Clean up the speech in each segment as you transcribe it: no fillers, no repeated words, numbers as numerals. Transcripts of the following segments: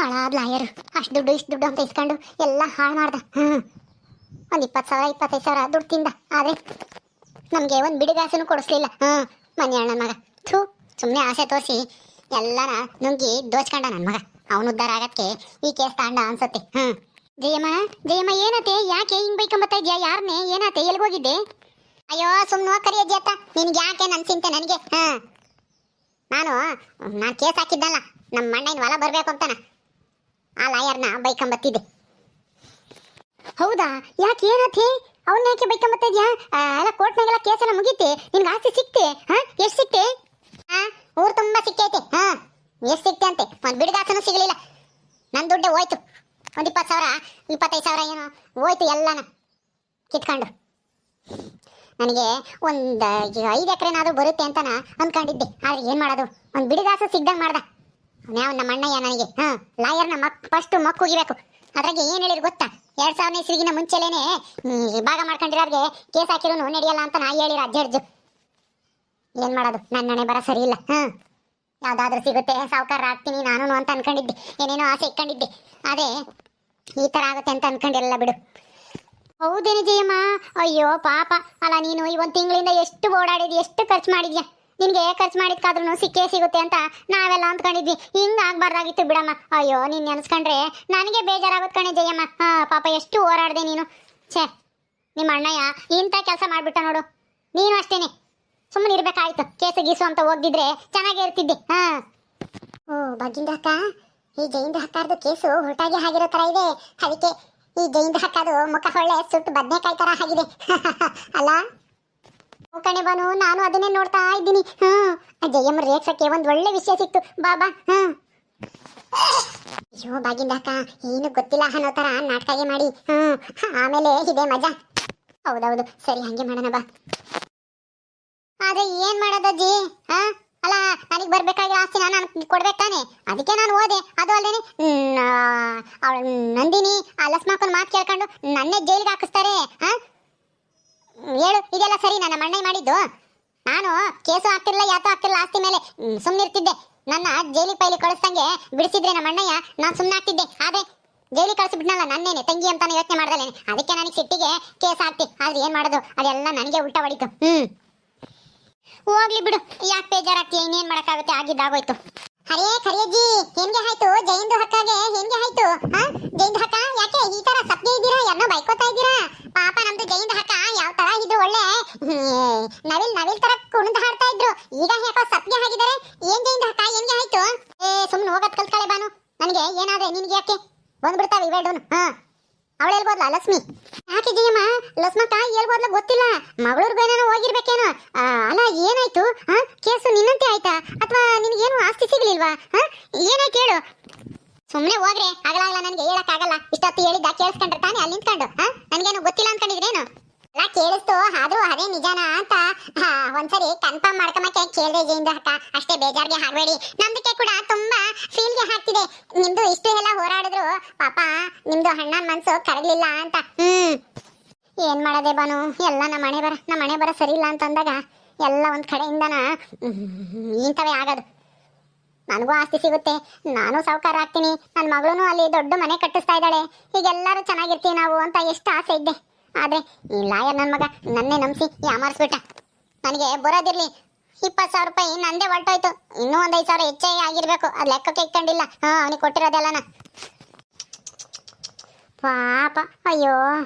ಹಾಳಾದ ಲಾಯರ್ ಅಷ್ಟು ದುಡ್ಡು ಇಷ್ಟು ದುಡ್ಡು ಅಂತ ಇಸ್ಕೊಂಡು ಎಲ್ಲ ಹಾಳು ಮಾಡ್ದ. ಒಂದು 20,000 25,000 ದುಡ್ಡು ತಿಂದ. ಆದರೆ ನಮಗೆ ಒಂದು ಬಿಡಿಗಾಸನು ಕೊಡಿಸ್ಲಿಲ್ಲ. ಮನೆ ಅಣ್ಣ ಮಗ ಥೂ ಸುಮ್ಮನೆ ಆಸೆ ತೋರಿಸಿ ಎಲ್ಲನ ನುಂಗಿ ದೋಚ್ಕೊಂಡ ನನ್ನ ಮಗ. ಅವನು ಉದ್ಧಾರ ಆಗಕ್ಕೆ ಈ ಕೇಸ್ ತಾಂಡ ಅನ್ಸತ್ತೆ. ಜಯಮ್ಮ ಜಯಮ್ಮ ಏನತ್ತೆ, ಯಾಕೆ ಹಿಂಗ್ ಬೈಕೊಂಬತ್ತಾ ಇದೆಯಾ? ಯಾರನ್ನೇ ಏನತ್ತೆ, ಎಲ್ಗೋಗಿದ್ದೆ? ಅಯ್ಯೋ ಸುಮ್ಮನೆ ಕರಿಯಜ್ಜಿ ಅತ್ತ, ನಿನ್ಗೆ ಯಾಕೆ ನನ್ನ ಚಿಂತೆ ನನಗೆ? ನಾನು ಕೇಸ್ ಹಾಕಿದ್ದಲ್ಲ, ನಮ್ಮ ಅಣ್ಣನ ಹೊಲ ಬರ್ಬೇಕು ಅಂತಾನ ಆ ಲಾಯರ್ನ ಬೈಕೊಂಬತ್ತಿದ್ದೆ. ಹೌದಾ, ಯಾಕೆ ಏನತ್ತೆ? ಅವನ್ನ ಯಾಕೆ ಬೈಕೊಂಬತ್ತಾ ಇದೆಯಾ? ಎಲ್ಲ ಕೋರ್ಟ್ನಾಗೆಲ್ಲ ಕೇಸ್ ಎಲ್ಲ ಮುಗೀತೆ, ನಿನ್ಗೆ ಆಸ್ತಿ ಸಿಕ್ತೆ? ಎಷ್ಟು ಸಿಕ್ತೆ? ಊರು ತುಂಬಾ ಸಿಕ್ಕೈತೆ. ಎಷ್ಟು ಸಿಕ್ತೆ ಅಂತೆ? ಒಂದು ಬಿಡುಗಾಸನೂ ಸಿಗಲಿಲ್ಲ. ನನ್ನ ದುಡ್ಡೆ ಹೋಯ್ತು. ಒಂದು 20,000 25,000 ಏನೋ ಹೋಯ್ತು ಎಲ್ಲನ ಕಿತ್ಕೊಂಡು. ನನಗೆ ಒಂದು 5 ಎಕರೆನಾದ್ರೂ ಬರುತ್ತೆ ಅಂತ ಅಂದ್ಕೊಂಡಿದ್ದೆ. ಆದ್ರೆ ಏನು ಮಾಡೋದು, ಒಂದು ಬಿಡುಗಾಸು ಸಿಗ್ದಂಗೆ ಮಾಡ್ದ ನಾವು ನಮ್ಮ ಅಣ್ಣಯ್ಯ ನನಗೆ. ಲಾಯರ್ನ ಫಸ್ಟ್ ಮಕ್ಕು ಹೋಗಿಬೇಕು. ಅದ್ರಾಗೆ ಏನು ಹೇಳಿರು ಗೊತ್ತಾ? 2000ನೇ ಇಸ್ವಿಗಿನ ಮುಂಚೆಲೇನೆ ಭಾಗ ಮಾಡ್ಕೊಂಡಿರೋರಿಗೆ ಕೇಸ್ ಹಾಕಿರೋ ನಡೆಯಲ್ಲ ಅಂತ ನಾ ಹೇಳಿರ ಜಡ್ಜು. ಏನು ಮಾಡೋದು, ನನ್ನ ಹಣೆ ಬರ ಸರಿ ಇಲ್ಲ. ಯಾವ್ದಾದ್ರೂ ಸಿಗುತ್ತೆ ಸಾವುಕಾರ ಆಗ್ತೀನಿ ನಾನು ಅಂತ ಅನ್ಕೊಂಡಿದ್ದೆ, ಏನೇನೋ ಆಸೆ ಇಟ್ಕೊಂಡಿದ್ದೆ. ಅದೇ ಈ ಥರ ಆಗುತ್ತೆ ಅಂತ ಅನ್ಕೊಂಡಿರಲ್ಲ ಬಿಡು. ಹೌದೇನು ಜಯಮ್ಮ? ಅಯ್ಯೋ ಪಾಪ ಅಲ್ಲ, ನೀನು ಈ 1 ತಿಂಗಳಿಂದ ಎಷ್ಟು ಓಡಾಡಿದ್ವಿ, ಎಷ್ಟು ಖರ್ಚು ಮಾಡಿದ್ಯಾ. ನಿನಗೆ ಖರ್ಚು ಮಾಡಿದ್ಕಾದ್ರೂ ಸಿಕ್ಕೇ ಸಿಗುತ್ತೆ ಅಂತ ನಾವೆಲ್ಲ ಅಂದ್ಕೊಂಡಿದ್ವಿ. ಹಿಂಗೆ ಆಗ್ಬಾರ್ದಾಗಿತ್ತು ಬಿಡಮ್ಮ. ಅಯ್ಯೋ ನೀನು ನೆನೆಸ್ಕೊಂಡ್ರೆ ನನಗೆ ಬೇಜಾರಾಗುತ್ತೆ ಕಣೆ ಜಯಮ್ಮ. ಪಾಪ ಎಷ್ಟು ಹೋರಾಡಿದೆ ನೀನು. ಛೇ, ನಿಮ್ಮ ಅಣ್ಣಯ್ಯ ಇಂಥ ಕೆಲಸ ಮಾಡಿಬಿಟ್ಟ ನೋಡು. ನೀನು ಅಷ್ಟೇನೆ ಸುಮ್ಮನೆ ಇರ್ಬೇಕಾಯ್ತು. ಕೇಸು ಗೀಸು ಅಂತ ಹೋಗಿದ್ರೆ ಚೆನ್ನಾಗೇ ಇರ್ತಿದ್ದೆ. ಓ ಭಾಗ್ಯಂದ ಅಕ್ಕ, ಈ ಜೈಂದ ಹಕ್ಕಾರ್ದು ಕೇಸು ಹೊರಟಾಗಿ ಆಗಿರೋ ಥರ ಇದೆ. ಅದಕ್ಕೆ ಈ ಜೈಂದ ಹಕ್ಕಾದು ಮುಖ ಹೊಳ್ಳೆ ಸುಟ್ಟು ಬದನೆಕಾಯಿ ಥರ ಆಗಿದೆ ಅಲ್ಲ ಕಣೆ ಬಾನು. ನಾನು ಅದನ್ನೇ ನೋಡ್ತಾ ಇದ್ದೀನಿ. ಜಯಮ್ಮ ರೇಕ್ಸಕ್ಕೆ ಒಂದು ಒಳ್ಳೆ ವಿಷಯ ಸಿಕ್ತು. ಬಾಬಾ. ಅಯ್ಯೋ ಭಾಗ್ಯಂದ ಅಕ್ಕ, ಏನು ಗೊತ್ತಿಲ್ಲ ಅನ್ನೋ ಥರ ನಾಟಕಾಗೆ ಮಾಡಿ ಆಮೇಲೆ ಇದೆ ಮಜಾ. ಹೌದೌದು, ಸರಿ ಹಂಗೆ ಮಾಡೋಣ ಬಾ. ಆದ್ರೆ ಏನ್ ಮಾಡೋದಜ್ಜಿ? ಅಲ್ಲ, ನನಗೆ ಬರ್ಬೇಕಾಗಿರೋ ಆಸ್ತಿನ ನಾನು ಕೊಡ್ಬೇಕಾನೆ. ಅದಕ್ಕೆ ನಾನು ಹೋದೆ. ಅದು ಅಲ್ದೇನೆ ಅವಳು ನಂದಿನಿ ಆ ಲಸ್ಮಾಕನ್ ಮಾತು ಕೇಳ್ಕೊಂಡು ನನ್ನೇ ಜೈಲಿಗೆ ಹಾಕಿಸ್ತಾರೆ. ಹೇಳು, ಇದೆಲ್ಲ ಸರಿ? ನನ್ನ ಅಣ್ಣಯ್ಯ ಮಾಡಿದ್ದು. ನಾನು ಕೇಸು ಹಾಕ್ತಿರ್ಲಿಲ್ಲ, ಯಾತೋ ಹಾಕ್ತಿರ್ಲಿಲ್ಲ, ಆಸ್ತಿ ಮೇಲೆ ಸುಮ್ಮನಿರ್ತಿದ್ದೆ. ನನ್ನ ಜೈಲಿಗೆ ಪೈಲಿ ಕಳಿಸ್ದಂಗೆ ಬಿಡಿಸಿದ್ರೆ ನಮ್ಮ ಅಣ್ಣಯ್ಯ ನಾನು ಸುಮ್ಮನೆ ಆಗ್ತಿದ್ದೆ. ಆದ್ರೆ ಜೈಲಿಗೆ ಕಳಿಸ್ಬಿಟ್ನಲ್ಲ ನನ್ನೇನೆ ತಂಗಿ ಅಂತಾನೆ ಯೋಚನೆ ಮಾಡ್ದಲೇನೆ. ಅದಕ್ಕೆ ನನಗೆ ಸಿಟ್ಟಿಗೆ ಕೇಸ್ ಹಾಕ್ತಿ. ಆದ್ರೆ ಏನ್ ಮಾಡೋದು, ಅದೆಲ್ಲ ನನಗೆ ಉಲ್ಟಾ ಹೊಡಿತು. ಹೋಗ್ಲಿ ಬಿಡು, ಯಾಕೆ ಬೇಜಾರಾಗ್ತೀಯ? ಇನ್ನೇನ್ ಮಾಡಕ್ಕಾಗುತ್ತೆ, ಆಗಿದ್ದಾಗೋಯ್ತು. ಅರೇ ಕರಿಯಜ್ಜಿ, ಹೆಂಗೆ ಆಯ್ತು ಜೈಂದು ಹಕ್ಕಾಗೆ? ಹೆಂಗೆ ಆಯ್ತು? ಜೈಂದು ಹಕ್ಕ ಯಾಕೆ ಈ ತರ ಸಪ್ಗೆ ಇದ್ದೀರಾ? ಯಾರನ್ನೋ ಬೈಕೋತಾ ಇದ್ದೀರಾ? ಪಾಪ ನಮ್ದು ಜೈಂದು ಹಕ್ಕ ಯಾವ ತರ ಇದು ಒಳ್ಳೆ ನವಿಲ್ ತರ ಕುಣಿದು ಹಾಡ್ತಾ ಇದ್ರು. ಈಗ ಯಾಕೋ ಸಪ್ಗೆ ಆಗಿದ್ದಾರೆ. ಏನ್ ಜೈಂದು ಹಕ್ಕ ಹೆಂಗೆ ಆಯ್ತು? ಸುಮ್ನೆ ಹೋಗತ್ ಕಲ್ತ್ಕಳೆ ಬಾನು. ನನಗೆ ಏನಾದ್ರೆ ನಿನ್ಗೆ ಯಾಕೆ ಬಂದ್ಬಿಡ್ತಾವೆ ಇವೇಡೋನು. ಅವಳು ಹೇಳ್ಬೋದ್ಲ ಲಕ್ಷ್ಮಿ? ಯಾಕೆ ಜಯಮ್ಮ? ಲಕ್ಷ್ಮಕ್ಕ ಹೇಳ್ಬೋದ್ಲ ಗೊತ್ತಿಲ್ಲ. ಮಗಳೂರ್ಗೂ ಏನೇನೋ ಹೋಗಿರ್ಬೇಕೇನೋ. ಅಲ್ಲ ಏನಾಯ್ತು? ಕೇಸು ನಿನ್ನಂತೆ ಆಯ್ತಾ ಅಥವಾ ನಿನಗೇನು ಆಸ್ತಿ ಸಿಗ್ಲಿಲ್ವಾ? ಏನಾಯ್ತು ಹೇಳು. ಸುಮ್ಮನೆ ಹೋಗ್ರೆ ಆಗಲ್ಲ, ನನಗೆ ಹೇಳಕ್ಕಾಗಲ್ಲ. ಇಷ್ಟೊತ್ತು ಹೇಳಿದ್ದ ಕೇಳಿಸ್ಕೊಂಡ್ರೆ ತಾನೇ ಅಲ್ಲಿ ನಿಂತ್ಕೊಂಡು. ನನಗೇನು ಗೊತ್ತಿಲ್ಲ ಅನ್ಕೊಂಡಿದ್ರೇನು? ಅಲ್ಲ ಕೇಳಿಸ್ತು, ಆದ್ರೂ ಅದೇ ನಿಜಾನ ಅಂತ ಒಂದ್ಸರಿ ಕನ್ಫರ್ಮ್ ಮಾಡ್ಕೊಂಬಕ್ಕೆ ಕೇಳಿದೆ ಜೈಂದು ಅಕ್ಕ. ಅಷ್ಟೇ, ಬೇಜಾರ್ಗೆ ಹಾಕ್ಬೇಡಿ. ನಮ್ದಕ್ಕೆ ಕೂಡ ತುಂಬಾ ಫೀಲ್ಗೆ ಹಾಕ್ತಿದೆ. ನಿಮ್ದು ಇಷ್ಟು ಎಲ್ಲ ಹೋರಾಡಿದ್ರು ಪಾಪ ನಿಮ್ದು ಅಣ್ಣನ ಮನ್ಸು ಕರಗಲಿಲ್ಲ ಅಂತ. ಏನ್ ಮಾಡೋದೆ ಬಾನು, ಎಲ್ಲ ನಮ್ಮ ಮನೆ ಬರ ಸರಿ ಇಲ್ಲ ಅಂತಂದಾಗ ಎಲ್ಲ ಒಂದ್ ಕಡೆಯಿಂದನ ಇಂಥವೇ ಆಗೋದು. ನನಗೂ ಆಸ್ತಿ ಸಿಗುತ್ತೆ, ನಾನು ಸಾವುಕಾರ ಆಗ್ತೀನಿ, ನನ್ನ ಮಗಳೂ ಅಲ್ಲಿ ದೊಡ್ಡ ಮನೆ ಕಟ್ಟಿಸ್ತಾ ಇದ್ದಾಳೆ, ಹೀಗೆಲ್ಲರೂ ಚೆನ್ನಾಗಿರ್ತೀವಿ ನಾವು ಅಂತ ಎಷ್ಟು ಆಸೆ ಇದ್ದೆ. ಆದ್ರೆ ಈ ಲಾಯರ್ ನನ್ನ ಮಗ ನನ್ನೇ ನಂಬಿಸಿ ಯಾಮಾರಿಸ್ಬಿಟ್ಟ. ನನಗೆ ಬರೋದಿರ್ಲಿ 20,000 ರೂಪಾಯಿ ನಂದೇ ಹೊರಟೋಯ್ತು. ಇನ್ನೂ ಒಂದು 5,000 ಹೆಚ್ಚಾಗಿ ಆಗಿರ್ಬೇಕು. ಅದು ಲೆಕ್ಕಕ್ಕೆ ಇಟ್ಕೊಂಡಿಲ್ಲ. ಅವನಿಗೆ ಕೊಟ್ಟಿರೋದೆಲ್ಲನ. ಪಾಪ. ಅಯ್ಯೋ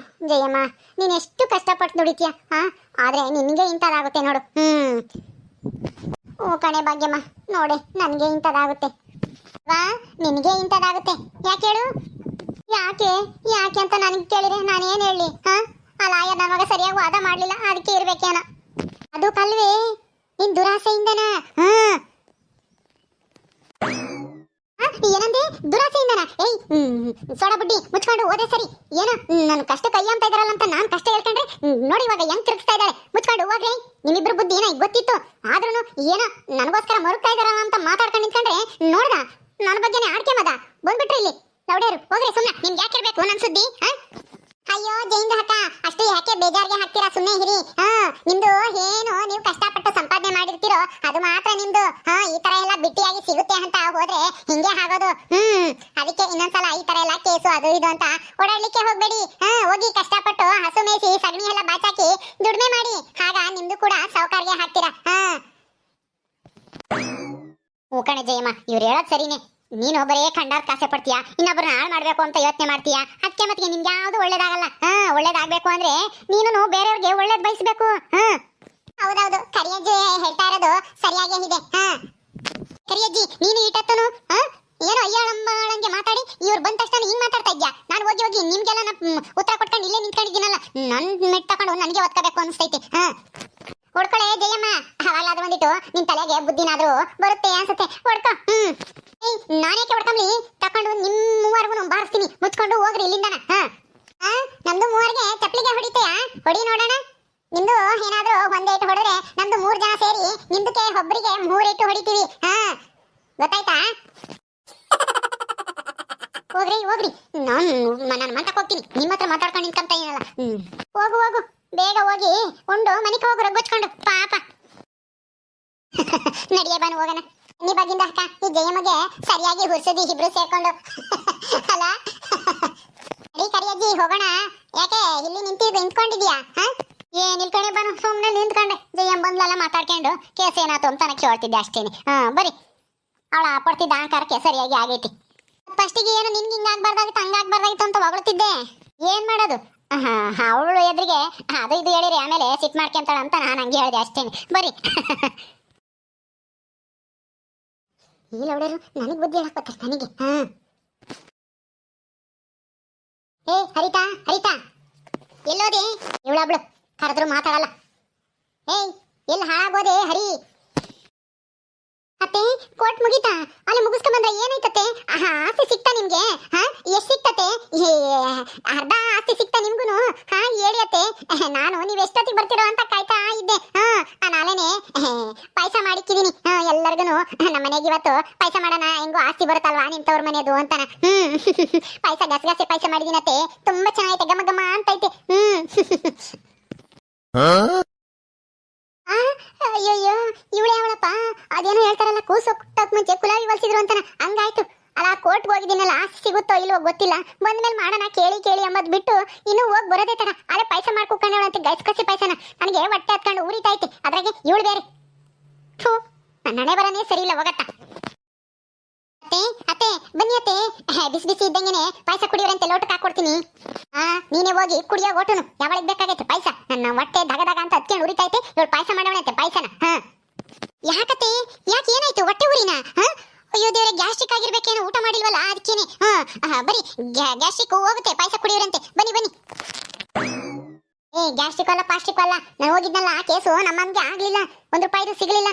ಜಯಮ್ಮ, ನೀನು ಎಷ್ಟು ಕಷ್ಟಪಟ್ಟು ದುಡಿತೀಯ. ಆದ್ರೆ ನಿನಗೆ ಇಂಥದ್ದಾಗುತ್ತೆ ನೋಡು. ಓ ಕಣೆ ಭಾಗ್ಯಮ್ಮ, ನೋಡೆ ನನಗೆ ಇಂಥದ್ದಾಗುತ್ತೆ. ನಿನಗೆ ಇಂಥದ್ದಾಗುತ್ತೆ. ಯಾಕೆ ಹೇಳು? ಯಾಕೆ ಯಾಕೆ ಅಂತ ನನಗೆ ಕೇಳಿದ್ರೆ ನಾನೇನು ಹೇಳಿ? ಆ ಲಾಯರ್ ನನ್ನ ಮಗ ಸರಿಯಾಗಿ ವಾದ ಮಾಡಲಿಲ್ಲ, ಅದಕ್ಕೆ ಇರ್ಬೇಕೇನ. ಅದು ಕಲ್ವೇ ನಿನ್ ದುರಾಸೆಯಿಂದನ. ಏನಂದೆ? ದುರಾಸೆಯಿಂದನ? ಏಯ್ ಸೋಡಾ ಬುಡ್ಡಿ ಮುಚ್ಕೊಂಡು ಹೋದೆ ಸರಿ. ಏನೋ ನನ್ನ ಕಷ್ಟ ಕೈ ಅಂತ ಇದಾರಲ್ಲ ಅಂತ ನಾನು ಕಷ್ಟ ಹೇಳ್ಕೊಂಡ್ರೆ ನೋಡಿ ಇವಾಗ ಹೆಂಗ್ ತಿರುಗಿಸ್ತಾ ಇದ್ದಾರೆ. ಮುಚ್ಕೊಂಡು ಹೋಗ್ರಿ. ನಿಮ್ಮಿಬ್ರು ಬುದ್ಧಿ ಏನೋ ಗೊತ್ತಿತ್ತು, ಆದ್ರೂ ಏನೋ ನನಗೋಸ್ಕರ ಮರುಗ್ತಾ ಇದಾರಲ್ಲ ಅಂತ ಮಾತಾಡ್ಕೊಂಡು ನಿಂತ್ಕೊಂಡ್ರೆ ನೋಡ್ದ ನನ್ನ ಬಗ್ಗೆನೇ ಆಡ್ಕೆ ಮದ ಬಂದ್ಬಿಟ್ರಿ ಇಲ್ಲಿ. ಲೌಡೇರು ಹೋಗ್ರಿ ಸುಮ್ಮನೆ. ನಿಮ್ಗೆ ಯಾಕೆ ಇರ್ಬೇಕು ನನ್ನ ಸುದ್ದಿ? ಅಯ್ಯೋ ಜೈಂದು ಅಕ್ಕ, ಅಷ್ಟು ಯಾಕೆ ಬೇಜಾರಿಗೆ ಹಾಕ್ತೀರಾ? ಸುಮ್ಮನೆ ಇರಿ. ನಿಮ್ದು ಏನು ನೀವು ಕಷ್ಟಪಟ್ಟು ಸಂಪಾದನೆ ಮಾಡಿರ್ತೀರೋ ಅದು ಮಾತ್ರ ನಿಮ್ದು. ಈ ತರ ಎಲ್ಲ ಬಿಟ್ಟಿಯಾಗಿ ಸಿಗುತ್ತೆ ಅಂತ ಹೋದ್ರೆ ಹಿಂಗೆ ಆಗೋದು. ಅದಕ್ಕೆ ಇನ್ನೊಂದ್ಸಲ ಈ ತರ ಎಲ್ಲ ಕೇಸು ಅದು ಇದು ಅಂತ ಓಡಾಡ್ಲಿಕ್ಕೆ ಹೋಗ್ಬೇಡಿ. ಹೋಗಿ ಕಷ್ಟಪಟ್ಟು ಹಸು ಮೇಯಿಸಿ ಸಗಣಿ ಎಲ್ಲ ಬಾಚಾಕಿ ದುಡಿಮೆ ಮಾಡಿ, ಆಗ ನಿಮ್ದು ಕೂಡ ಸಾವುಕಾರಿಗೆ ಹಾಕ್ತೀರಾ. ಕಣೆ ಜಯಮ್ಮ, ಇವ್ರು ಹೇಳೋದ್ ಸರಿನೇ. ನೀನು ಬರೇ ಕಂಡಾರ್ ಕಾಸೆ ಪಡ್ತೀಯಾ, ಇನ್ನೊಬ್ಬರನ್ನ ಹಾಳು ಮಾಡ್ಬೇಕು ಅಂತ ಯೋಚನೆ ಮಾಡ್ತೀಯಾ. ಅದಕ್ಕೆ ಮತ್ತೆ ನಿಮ್ಗೆ ಯಾವ್ದು ಒಳ್ಳೇದಾಗಲ್ಲ. ಒಳ್ಳೇದಾಗ್ಬೇಕು ಅಂದ್ರೆ ನೀನು ಬೇರೆಯವ್ರಿಗೆ ಒಳ್ಳೇದ್ ಬಯಸ್ಬೇಕು. ಹೌದೌದು, ಕರಿಯಜ್ಜಿ ಹೇಳ್ತಾ ಇರೋದು ಸರಿಯಾಗೇ ಇದೆ. ಕರಿಯಜ್ಜಿ, ನೀನು ಇಟ್ಟತ್ತನು ಏನೋ ಅಯ್ಯಾಳಂಬಳಂಗೆ ಮಾತಾಡಿ ಇವ್ರು ಬಂದ ತಕ್ಷಣ ಹಿಂಗ್ ಮಾತಾಡ್ತಾ ಇದ್ಯಾ? ನಾನು ಹೋಗಿ ಹೋಗಿ ನಿಮ್ಗೆಲ್ಲ ಉತ್ತರ ಕೊಟ್ಕೊಂಡು ಇಲ್ಲೇ ನಿಂತ್ಕೊಂಡಿದ್ದೀನಲ್ಲ, ನನ್ ಮೆಟ್ ತಕೊಂಡು ನನಗೆ ಒತ್ಕೋಬೇಕು ಅನಿಸ್ತೈತಿ. ಹೊಡ್ಕೊಳೆ ಜಯಮ್ಮ, ಅವಾಗಲಾದ್ರೂ ಬಂದಿಟ್ಟು ನಿನ್ ತಲೆಗೆ ಬುದ್ಧಿನಾದ್ರೂ ಬರುತ್ತೆ ಅನ್ಸುತ್ತೆ. ಹೊಡ್ಕೊ. ನಾನೇಕೆ ಹೊಡ್ಕೊಂಬ್ಲಿ? ತಕೊಂಡು ನಿಮ್ ಮೂವರ್ಗು ಬಾರಿಸ್ತೀನಿ, ಮುಚ್ಕೊಂಡು ಹೋಗ್ರಿ ಇಲ್ಲಿಂದನ. ನಮ್ದು ಮೂವರ್ಗೆ ಚಪ್ಲಿಗೆ ಹೊಡಿತೀಯಾ? ಹೊಡಿ ನೋಡೋಣ. ನಿಮ್ದು ಏನಾದ್ರೂ ಒಂದೇಟು ಹೊಡೆದ್ರೆ ನಮ್ದು 3 ಜನ ಸೇರಿ ನಿಮ್ದಕ್ಕೆ ಒಬ್ಬರಿಗೆ 3 ಏಟು ಹೊಡಿತೀವಿ. ಗೊತ್ತಾಯ್ತಾ? ಹೋಗ್ರಿ ಹೋಗ್ರಿ, ನಾನು ಮಾತಾಕ್ ಹೋಗ್ತೀನಿ. ನಿಮ್ಮ ಹತ್ರ ಮಾತಾಡ್ಕೊಂಡು ನಿಂತ್ಕೊಂತ ಏನಲ್ಲ. ಹೋಗು ಹೋಗು, ಬೇಗ ಹೋಗಿ ಉಂಡು ಮನೆಗೆ ಹೋಗು ರಗ್ಗೊಚ್ಕೊಂಡು ಪಾಪ. ನಡಿಯೇ ಬಾನು ಹೋಗೋಣ. ನೀ ಬಗ್ಗಿಂದ ಅಕ್ಕ, ಈ ಜಯಮ್ಮಗೆ ಸರಿಯಾಗಿ ಹುರ್ಸದಿ ಇಬ್ರು ಸೇರ್ಕೊಂಡು. ಅಲ್ಲ ನಡಿ ಕರಿಯಜ್ಜಿ, ಹೋಗೋಣ. ಯಾಕೆ ಇಲ್ಲಿ ನಿಂತ್ಕೊಂಡಿದ್ಯಾ? ಏನ್ ನಿಲ್ಕೊಂಡೆ ಬಾನು, ಸುಮ್ಮನೆ ನಿಂತ್ಕೊಂಡೆ. ಜಯಮ್ ಬಂದ್ಲೆಲ್ಲ ಮಾತಾಡ್ಕೊಂಡು ಕೇಸ್ ಏನಾಯ್ತು ಅಂತ ನನಗೆ ಕೇಳ್ತಿದ್ದೆ ಅಷ್ಟೇನೆ. ಬರೀ ಅವಳ ಪಡ್ತಿದ್ದ ಅಹಂಕಾರಕ್ಕೆ ಸರಿಯಾಗಿ ಆಗೈತಿ. ಫಸ್ಟಿಗೆ ಏನು ನಿನ್ಗೆ ಹಿಂಗಾಗ್ಬಾರ್ದಾಗಿತ್ತು ಹಂಗಾಗ್ಬಾರ್ದಾಗಿತ್ತು ಅಂತ ಹೊಗಳ್ತಿದ್ದೆ. ಏನ್ ಮಾಡೋದು, ಅವಳು ಎದುರಿಗೆ ಅದು ಇದು ಹೇಳಿರಿ, ಆಮೇಲೆ ಸಿಟ್ ಮಾಡ್ಕೊಂತಾಳ ಅಂತ ನಾನು ಹಂಗೆ ಹೇಳಿದೆ ಅಷ್ಟೇನೆ. ಬರೀ ಈ ಲೌಡರು ನನಗೆ ಬುದ್ಧಿ ಹೇಳಕ್ ಬರ್ತಾರೆ ನನಗೆ. ಏ ಹರಿತಾ ಹರಿತಾ, ಎಲ್ಲೋದೆ? ಇವಳೊಬ್ಳು ಕರೆದ್ರು ಮಾತಾಡಲ್ಲ. ಏಯ್, ಎಲ್ಲಿ ಹಾಳಾಗೋದೆ ಹರಿ? ಅತ್ತೆ, ಕೋರ್ಟ್ ಮುಗೀತಾ? ಅಲ್ಲಿ ಮುಗಿಸ್ಕೊಂಡ್ ಬಂದ್ರೆ ಏನಾಯ್ತತೆ? ಆಸ್ತಿ ಸಿಕ್ತಾ ನಿಮ್ಗೆ? ಎಷ್ಟ್ ಸಿಕ್ತತೆ? ಅರ್ಧ ಆಸ್ತಿ ಸಿಕ್ತಾ ನಿಮ್ಗುನು? ಹೇಳಿ ಅತ್ತೆ, ನಾನು ನೀವ್ ಎಷ್ಟೊತ್ತಿಗೆ ಬರ್ತಿರೋ ಅಂತ ಕಾಯ್ತಾ ಇದ್ದೆ. ನಾನೇನೆ ಪಾಯಸ ಮಾಡಿಕ್ಕಿದೀನಿ ಎಲ್ಲರಿಗೂ. ನಮ್ಮ ಮನೆಗೆ ಇವತ್ತು ಪಾಯಸ ಮಾಡೋಣ, ಹೆಂಗೋ ಆಸ್ತಿ ಬರುತ್ತಲ್ವಾ ನಿಂತವ್ರ ಮನೆಯದು ಅಂತಾನ. ಪಾಯಸ ಗಸಗಸೆ ಪಾಯಸ ಮಾಡಿದೀನತ್ತೆ, ತುಂಬಾ ಚೆನ್ನಾಗೈತೆ, ಘಮ ಘಮ ಅಂತೈತೆ. ಅಯ್ಯಯ್ಯೋ, ಇವಳೆ ಅವಳಪ್ಪ. ಅದೇನೋ ಹೇಳ್ತಾರಲ್ಲ, ಕೂಸು ಹುಟ್ಟಕ್ ಮುಂಚೆ ಕುಲಾವಿ ಹೊಲಿಸಿದ್ರು ಅಂತಾನ, ಹಂಗಾಯ್ತು. ಅಲ್ಲ, ಕೋರ್ಟ್ಗೆ ಹೋಗಿದ್ದೀನಲ್ಲ, ಆಸ್ತಿ ಸಿಗುತ್ತೋ ಇಲ್ವೋ ಗೊತ್ತಿಲ್ಲ. ಬಂದ್ಮೇಲೆ ಮಾಡೋಣ ಕೇಳಿ ಕೇಳಿ ಅಂಬದ್ ಬಿಟ್ಟು ಇನ್ನೂ ಹೋಗಿ ಬರೋದೇ ತಡ. ಅದೇ ಪಾಯಸ ಮಾಡ್ಕೊಂಡವಳಂತೆ, ಗಸಗಸೆ ಪಾಯಸನ. ನನಗೆ ಹೊಟ್ಟೆ ಹತ್ಕೊಂಡು ಉರಿತೈತೆ, ಅದ್ರಾಗೆ ಇವಳು ಬೇರೆ. ನನ್ನ ಹಣೆ ಬರನೇ ಸರಿ ಇಲ್ಲ, ಹೋಗತ್ತ. ಅತ್ತೆ ಅತ್ತೆ ಬನ್ನಿ ಅತ್ತೆ, ಬಿಸಿ ಬಿಸಿ ಇದ್ದಂಗೆನೆ ಪಾಯಸ ಕುಡಿಯೋರಂತೆ, ಲೋಟಕ್ಕೆ ಹಾಕೊಡ್ತೀನಿ. ನೀನೇ ಹೋಗಿ ಕುಡಿಯೋ ಓಟುನು. ಯಾವಳಿಗೆ ಬೇಕಾಗೈತೆ ಪಾಯಸ? ನನ್ನ ಹೊಟ್ಟೆ ದಗ ದಗ ಅಂತ ಹತ್ಕೊಂಡು ಉರಿತೈತೆ, ಇವಳು ಪಾಯಸ ಮಾಡೋಣಂತೆ ಪಾಯಸನ. ಯಾಕತ್ತೆ, ಯಾಕೆ ಏನಾಯ್ತು? ಹೊಟ್ಟೆ ಉರಿನ? ಅಯ್ಯೋ ದೇವ್ರೆ, ಗ್ಯಾಸ್ಟ್ರಿಕ್ ಆಗಿರ್ಬೇಕೇನೋ, ಊಟ ಮಾಡಿಲ್ವಲ್ಲ ಅದಕ್ಕೇನೆ. ಬರೀ ಗ್ಯಾಸ್ಟ್ರಿಕ್ ಹೋಗುತ್ತೆ, ಪಾಯಸ ಕುಡಿಯೋರಂತೆ. ಬನ್ನಿ ಬನ್ನಿ. ಗ್ಯಾಸ್ಟ್ರಿಕ್ ಅಲ್ಲ ಪಾಸ್ಟ್ರಿಕ್ ಅಲ್ಲ, ನಾನು ಹೋಗಿದ್ನಲ್ಲ ಕೇಸು, ನಮ್ಮಂಗೆ ಆಗ್ಲಿಲ್ಲ. ₹1 ಸಿಗಲಿಲ್ಲ.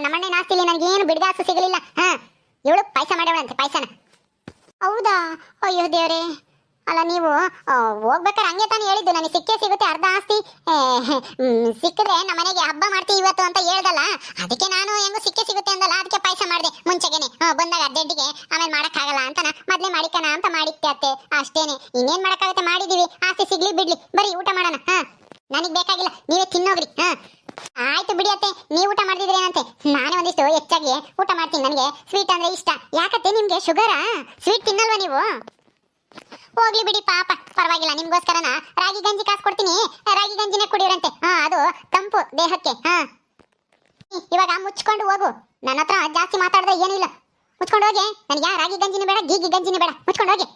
ನಮ್ಮಣ್ಣನ ಆಸ್ತಿಲಿ ನನಗೇನು ಬಿಡ್ಗಾಸು ಸಿಗಲಿಲ್ಲ. ಇವಳು ಪಾಯಸ ಮಾಡೋಣಂತೆ ಪಾಯಸನ. ಹೌದಾ? ಅಯ್ಯೋ ದೇವ್ರೆ. ಅಲ್ಲ, ನೀವು ಹೋಗ್ಬೇಕಾರೆ ಹಂಗೆ ತಾನೇ ಹೇಳಿದ್ದು, ನನಗೆ ಸಿಕ್ಕೇ ಸಿಗುತ್ತೆ ಅರ್ಧ ಆಸ್ತಿ. ಸಿಕ್ಕಿದ್ರೆ ನಮ್ಮನೆಗೆ ಹಬ್ಬ ಮಾಡ್ತೀವಿ ಇವತ್ತು ಅಂತ ಹೇಳ್ದಲ್ಲ, ಅದಕ್ಕೆ ನಾನು ಹೆಂಗೋ ಸಿಕ್ಕೇ ಸಿಗುತ್ತೆ ಅಂದಲ್ಲ, ಅದಕ್ಕೆ ಪಾಯಸ ಮಾಡಿದೆ ಮುಂಚೆಗೆನೆ. ಬಂದಾಗ ಅರ್ಜೆಂಟಿಗೆ ಆಮೇಲೆ ಮಾಡಕ್ಕಾಗಲ್ಲ ಅಂತನ ಮೊದಲೇ ಮಾಡಿಕಣ ಅಂತ ಮಾಡಿತ್ತೆ ಅತ್ತೆ, ಅಷ್ಟೇನೆ. ಇನ್ನೇನ್ ಮಾಡಕ್ಕಾಗುತ್ತೆ, ಮಾಡಿದೀವಿ. ಆಸ್ತಿ ಸಿಗ್ಲಿ ಬಿಡ್ಲಿ, ಬರೀ ಊಟ ಮಾಡೋಣ. ನನಗೆ ಬೇಕಾಗಿಲ್ಲ, ನೀವೇ ತಿನ್ನೋಗ್ರಿ. ಆಯ್ತು ಬಿಡಿ ಅತ್ತೆ, ನೀವು ಊಟ ಮಾಡ್ತಿದ್ರೇನಂತೆ, ನಾನೇ ಒಂದಿಷ್ಟು ಹೆಚ್ಚಾಗಿ ಊಟ ಮಾಡ್ತೀನಿ. ನನಗೆ ಸ್ವೀಟ್ ಅಂದ್ರೆ ಇಷ್ಟ. ಯಾಕತ್ತೆ, ನಿಮ್ಗೆ ಶುಗರಾ? ಸ್ವೀಟ್ ತಿನ್ನಲ್ವಾ ನೀವು? ಹೋಗ್ಲಿ ಬಿಡಿ ಪಾಪ, ಪರವಾಗಿಲ್ಲ. ನಿಮ್ಗೋಸ್ಕರನ ರಾಗಿ ಗಂಜಿ ಕಾಸು ಕೊಡ್ತೀನಿ, ರಾಗಿ ಗಂಜಿನೇ ಕುಡಿಯೋರಂತೆ. ಅದು ತಂಪು ದೇಹಕ್ಕೆ. ಇವಾಗ ಮುಚ್ಕೊಂಡು ಹೋಗು, ನನ್ನ ಹತ್ರ ಜಾಸ್ತಿ ಮಾತಾಡಿದ್ರೆ ಏನೂ ಇಲ್ಲ. ಮುಚ್ಕೊಂಡು ಹೋಗಿ. ನನಗೆ ರಾಗಿ ಗಂಜಿನೂ ಬೇಡ, ಗೀಗಿ ಗಂಜಿನೂ ಬೇಡ, ಮುಚ್ಕೊಂಡು ಹೋಗಿ.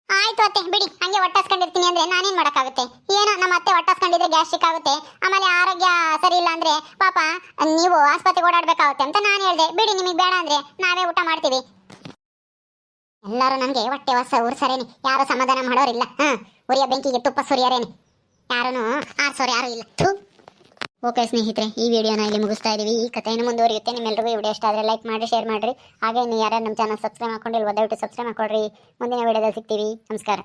ಆಯ್ತು ಅತ್ತೆ ಬಿಡಿ, ಹಂಗೆ ಹೊಟ್ಟಾಸ್ಕೊಂಡಿರ್ತೀನಿ ಅಂದ್ರೆ ನಾನೇನ್ ಮಾಡಕ್ಕಾಗುತ್ತೆ? ಏನೋ ನಮ್ಮ ಅತ್ತೆ ಹೊಟ್ಟಾಸ್ಕೊಂಡಿದ್ರೆ ಗ್ಯಾಸ್ಟ್ರಿಕ್ ಆಗುತ್ತೆ, ಆಮೇಲೆ ಆರೋಗ್ಯ ಸರಿ ಇಲ್ಲ ಅಂದ್ರೆ ಪಾಪ ನೀವು ಆಸ್ಪತ್ರೆಗೆ ಓಡಾಡ್ಬೇಕಾಗುತ್ತೆ ಅಂತ ನಾನು ಹೇಳ್ದೆ. ಬಿಡಿ, ನಿಮಗೆ ಬೇಡ ಅಂದ್ರೆ ನಾವೇ ಊಟ ಮಾಡ್ತೀವಿ. ಎಲ್ಲರೂ ನನಗೆ ಹೊಟ್ಟೆ ಉರ್ಸರೇನೆ, ಯಾರು ಸಮಾಧಾನ ಮಾಡೋರಿಲ್ಲ. ಉರಿಯ ಬೆಂಕಿಗೆ ತುಪ್ಪ ಸುರಿಯರೇನೆ, ಯಾರೂ ಆರ್ಸೋರು ಯಾರು ಇಲ್ಲ. ಓಕೆ ಸ್ನೇಹಿತರೆ, ಈ ವಿಡಿಯೋನ ಇಲ್ಲಿ ಮುಗಿಸ್ತಾ ಇದೀವಿ. ಈ ಕಥೆಯನ್ನು ಮುಂದುವರಿಯುತ್ತೆ. ನಿಮ್ಮೆಲ್ಲರಿಗೂ ಈ ವಿಡಿಯೋ ಇಷ್ಟ ಆದರೆ ಲೈಕ್ ಮಾಡಿ, ಶೇರ್ ಮಾಡಿರಿ. ಹಾಗೆ ನೀವು ಯಾರು ನಮ್ಮ ಚಾನಲ್ ಸಬ್ಸ್ಕ್ರೈಬ್ ಮಾಡ್ಕೊಂಡಿಲ್ವ, ದಯವಿಟ್ಟು ಸಬ್ಸ್ಕ್ರೈಬ್ ಮಾಡ್ಕೊಳ್ರಿ. ಮುಂದಿನ ವಿಡಿಯೋದಲ್ಲಿ ಸಿಗ್ತೀವಿ. ನಮಸ್ಕಾರ.